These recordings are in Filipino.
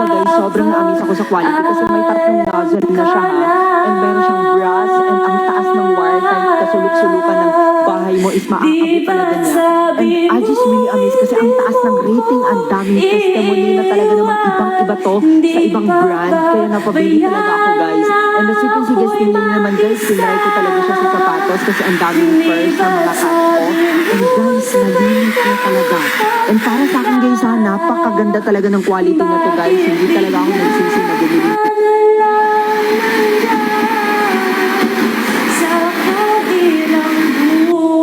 guys, sobrang na-amaze ako sa quality kasi may tatlong nozzle na siya ha. And meron siyang brass and ang taas ng wire kahit kasulok-sulukan ng bahay mo is maaabot talaga niya. And I just really amazed kasi ang taas ng rating, ang daming testimony na talaga naman ibang-iba to sa ibang brand. Kaya napabili talaga ako guys. And as you can see guys, tingnan niyo naman guys, tinry ko talaga siya sa sapatos kasi ang daming furs na mga cut ko. And guys, nalinis na talaga. And para sa akin guys ha, napakaganda talaga ng quality na to guys. Hindi talaga ako nagsisi na bumili.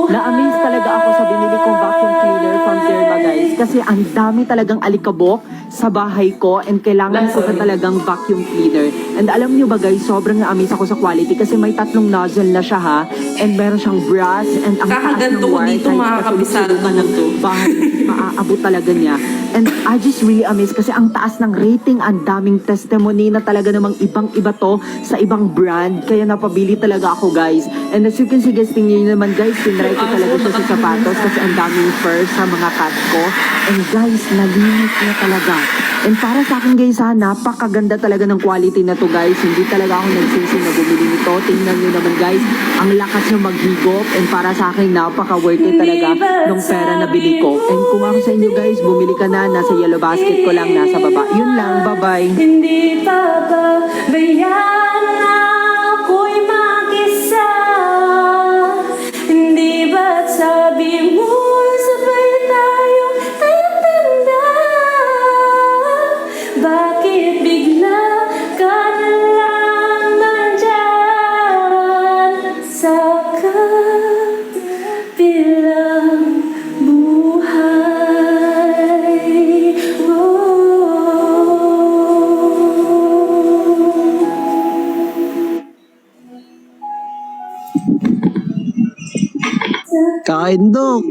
Na-amaze talaga ako sa binili kong vacuum cleaner from Derma guys. Kasi ang dami talagang alikabok sa bahay ko and kailangan ko na talagang vacuum cleaner. And alam nyo ba guys, sobrang na-amaze ako sa quality kasi may tatlong nozzle na siya ha. And meron siyang brass and ang taas ng Kakaganto ko wire. dito makakabisado ng to. Bahay, maaabot talaga niya. And I just really amazed kasi ang taas ng rating, ang daming testimony na talaga namang ibang-iba to sa ibang brand. Kaya napabili talaga ako guys. And as you can see guys, tingnan nyo naman guys, tinry ko talaga siya sa sapatos kasi ang daming furs sa mga cut ko. And guys, nalinis na talaga. And para sa akin guys ha, napakaganda talaga ng quality na to guys. Hindi talaga ako nagsisi na bumili nito. Tingnan nyo naman guys, ang lakas niya maghigop. And para sa akin, napaka-worth it talaga ng pera na bili ko. And kung ako sa inyo guys, bumili ka na, nasa yellow basket ko lang, nasa baba. Yun lang, bye-bye. Hindi pa ba bayaan na ako'y mag-isa? Hindi ba't sabi mo sabay tayong tatanda? Bakit bigla ka na lang nandyan sa kabilang buhay? Kain, Dok.